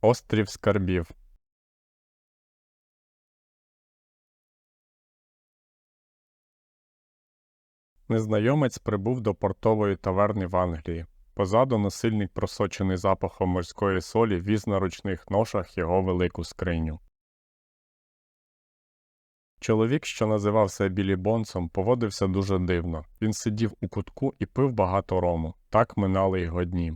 Острів Скарбів. Незнайомець прибув до портової таверни в Англії. Позаду насильник, просочений запахом морської солі, віз на ручних ношах його велику скриню. Чоловік, що називався Біллі Бонсом, поводився дуже дивно. Він сидів у кутку і пив багато рому. Так минали його дні.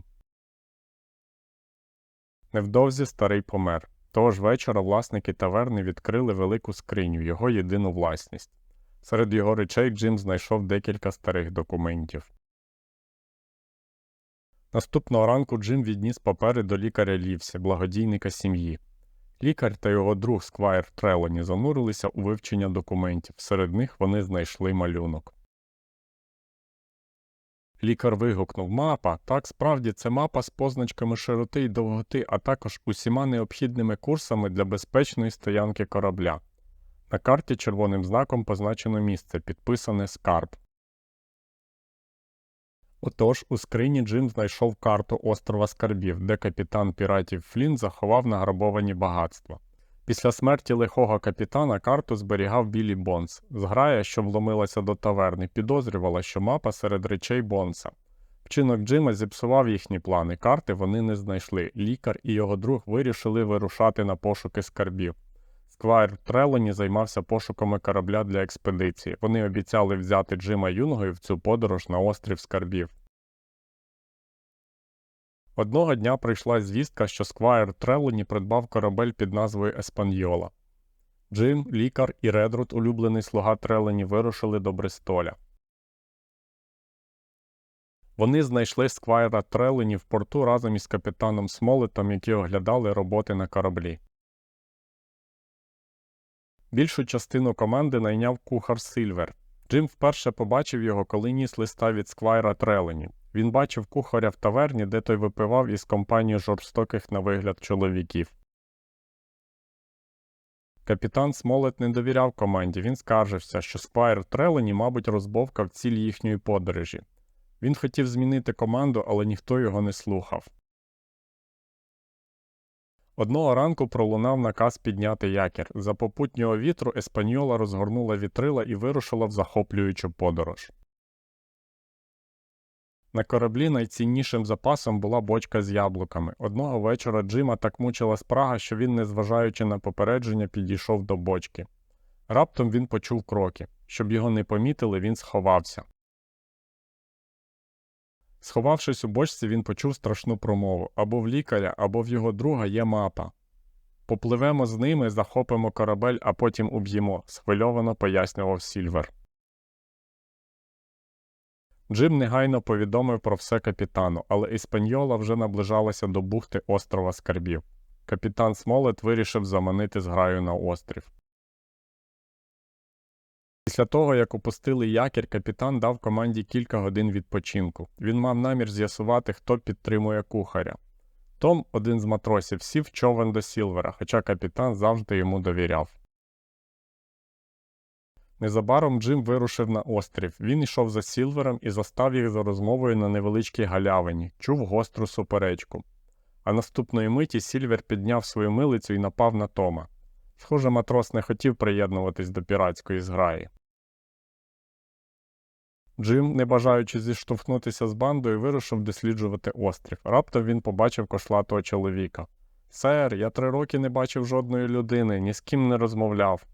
Невдовзі старий помер. Того ж вечора власники таверни відкрили велику скриню, його єдину власність. Серед його речей Джим знайшов декілька старих документів. Наступного ранку Джим відніс папери до лікаря Лівсі, благодійника сім'ї. Лікар та його друг Сквайр Трелоні занурилися у вивчення документів, серед них вони знайшли малюнок. Лікар вигукнув: «Мапа! Так, справді, це мапа з позначками широти й довготи, а також усіма необхідними курсами для безпечної стоянки корабля. На карті червоним знаком позначено місце, підписане «Скарб». Отож, у скрині Джим знайшов карту острова Скарбів, де капітан піратів Флінт заховав награбовані багатства. Після смерті лихого капітана карту зберігав Біллі Бонс. Зграя, що вломилася до таверни, підозрювала, що мапа серед речей Бонса. Вчинок Джима зіпсував їхні плани, карти вони не знайшли. Лікар і його друг вирішили вирушати на пошуки скарбів. Сквайр Трелоні займався пошуками корабля для експедиції. Вони обіцяли взяти Джима юнгою в цю подорож на острів Скарбів. Одного дня прийшла звістка, що Сквайр Трелоні придбав корабель під назвою Еспаньйола. Джим, лікар і Редруд, улюблений слуга Трелоні, вирушили до Бристоля. Вони знайшли Сквайра Трелоні в порту разом із капітаном Смолетом, які оглядали роботи на кораблі. Більшу частину команди найняв кухар Сильвер. Джим вперше побачив його, коли ніс листа від Сквайра Трелоні. Він бачив кухаря в таверні, де той випивав із компанією жорстоких на вигляд чоловіків. Капітан Смолет не довіряв команді, він скаржився, що Сквайр Трелоні, мабуть, розбовкав ціль їхньої подорожі. Він хотів змінити команду, але ніхто його не слухав. Одного ранку пролунав наказ підняти якір. За попутнього вітру Еспаньола розгорнула вітрила і вирушила в захоплюючу подорож. На кораблі найціннішим запасом була бочка з яблуками. Одного вечора Джима так мучила спрага, що він, незважаючи на попередження, підійшов до бочки. Раптом він почув кроки. Щоб його не помітили, він сховався. Сховавшись у бочці, він почув страшну промову: або в лікаря, або в його друга є мапа. «Попливемо з ними, захопимо корабель, а потім уб'ємо», – схвильовано пояснював Сільвер. Джим негайно повідомив про все капітану, але Еспаньйола вже наближалася до бухти острова Скарбів. Капітан Смолет вирішив заманити зграю на острів. Після того, як опустили якір, капітан дав команді кілька годин відпочинку. Він мав намір з'ясувати, хто підтримує кухаря. Том, один з матросів, сів в човен до Сільвера, хоча капітан завжди йому довіряв. Незабаром Джим вирушив на острів. Він йшов за Сільвером і застав їх за розмовою на невеличкій галявині, чув гостру суперечку. А наступної миті Сільвер підняв свою милицю і напав на Тома. Схоже, матрос не хотів приєднуватись до піратської зграї. Джим, не бажаючи зіштовхнутися з бандою, вирушив досліджувати острів. Раптом він побачив кошлатого чоловіка. «Сер, я 3 роки не бачив жодної людини, ні з ким не розмовляв».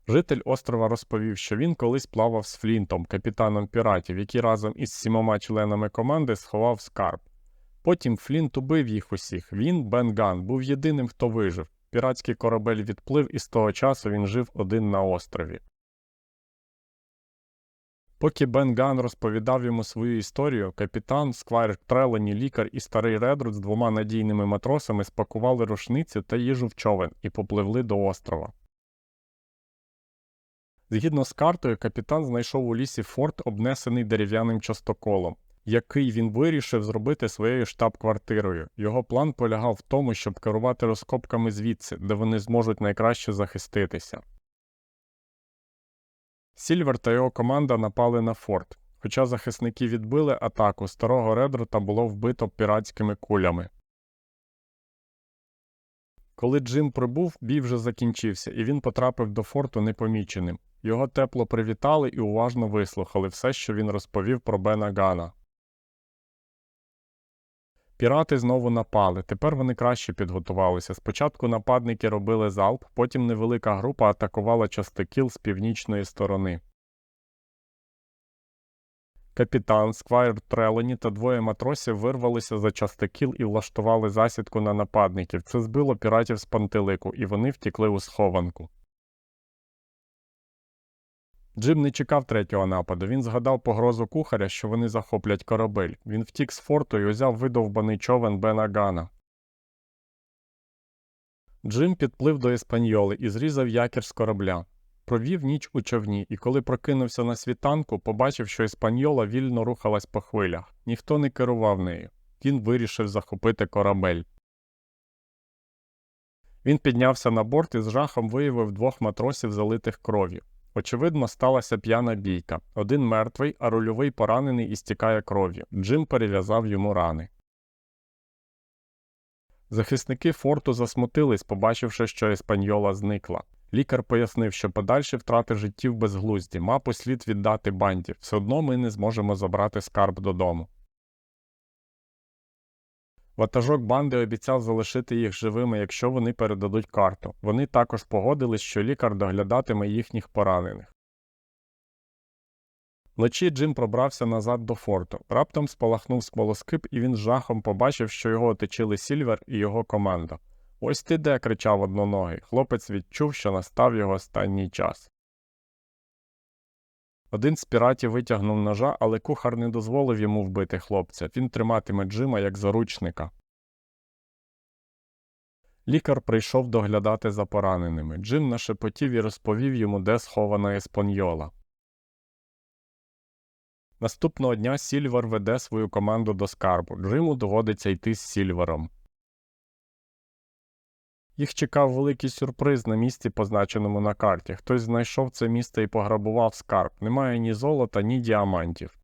Житель острова розповів, що він колись плавав з Флінтом, капітаном піратів, який разом із 7 членами команди сховав скарб. Потім Флінт убив їх усіх. Він, Бен Ганн, був єдиним, хто вижив. Піратський корабель відплив, і з того часу він жив один на острові. Поки Бен Ганн розповідав йому свою історію, капітан, Сквайр Трелоні, лікар і старий Редруд з 2 надійними матросами спакували рушницю та їжу в човен і попливли до острова. Згідно з картою, капітан знайшов у лісі форт, обнесений дерев'яним частоколом, який він вирішив зробити своєю штаб-квартирою. Його план полягав в тому, щоб керувати розкопками звідси, де вони зможуть найкраще захиститися. Сільвер та його команда напали на форт. Хоча захисники відбили атаку, старого Редрута було вбито піратськими кулями. Коли Джим прибув, бій вже закінчився, і він потрапив до форту непоміченим. Його тепло привітали і уважно вислухали все, що він розповів про Бена Ганна. Пірати знову напали, тепер вони краще підготувалися. Спочатку нападники робили залп, потім невелика група атакувала частокіл з північної сторони. Капітан, Сквайр Трелоні та двоє матросів вирвалися за частокіл і влаштували засідку на нападників. Це збило піратів з пантелику, і вони втікли у схованку. Джим не чекав третього нападу. Він згадав погрозу кухаря, що вони захоплять корабель. Він втік з форту і узяв видовбаний човен Бена Ганна. Джим підплив до Еспаньоли і зрізав якір з корабля. Провів ніч у човні, і коли прокинувся на світанку, побачив, що Еспаньола вільно рухалась по хвилях. Ніхто не керував нею. Він вирішив захопити корабель. Він піднявся на борт і з жахом виявив двох матросів, залитих кров'ю. Очевидно, сталася п'яна бійка. Один мертвий, а рульовий поранений і стікає кров'ю. Джим перев'язав йому рани. Захисники форту засмутились, побачивши, що Еспаньола зникла. Лікар пояснив, що подальші втрати життів безглузді, мапу слід віддати банді, все одно ми не зможемо забрати скарб додому. Ватажок банди обіцяв залишити їх живими, якщо вони передадуть карту. Вони також погодились, що лікар доглядатиме їхніх поранених. Вночі Джим пробрався назад до форту. Раптом спалахнув смолоскип, і він з жахом побачив, що його оточили Сільвер і його команда. «Ось ти де!» – кричав одноногий. Хлопець відчув, що настав його останній час. Один з піратів витягнув ножа, але кухар не дозволив йому вбити хлопця. Він триматиме Джима як заручника. Лікар прийшов доглядати за пораненими. Джим нашепотів і розповів йому, де схована Еспаньола. Наступного дня Сільвер веде свою команду до скарбу. Джиму доводиться йти з Сільвером. Їх чекав великий сюрприз на місці, позначеному на карті. Хтось знайшов це місце і пограбував скарб. Немає ні золота, ні діамантів.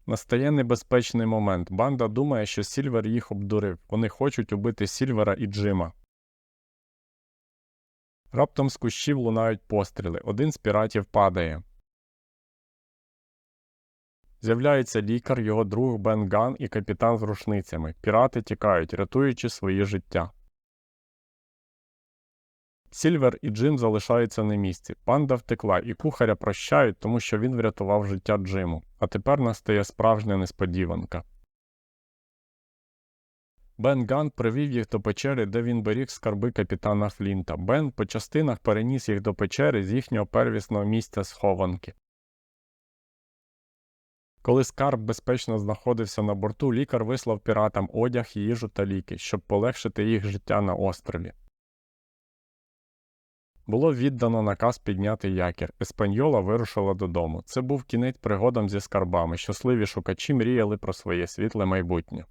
Настає небезпечний момент. Банда думає, що Сільвер їх обдурив. Вони хочуть убити Сільвера і Джима. Раптом з кущів лунають постріли. Один з піратів падає. З'являється лікар, його друг Бен Ганн і капітан з рушницями. Пірати тікають, рятуючи свої життя. Сільвер і Джим залишаються на місці. Банда втекла, і кухаря прощають, тому що він врятував життя Джиму. А тепер настає справжня несподіванка. Бен Ганн привів їх до печери, де він беріг скарби капітана Флінта. Бен по частинах переніс їх до печери з їхнього первісного місця схованки. Коли скарб безпечно знаходився на борту, лікар вислав піратам одяг, їжу та ліки, щоб полегшити їх життя на острові. Було віддано наказ підняти якір. Еспаньола вирушила додому. Це був кінець пригодам зі скарбами. Щасливі шукачі мріяли про своє світле майбутнє.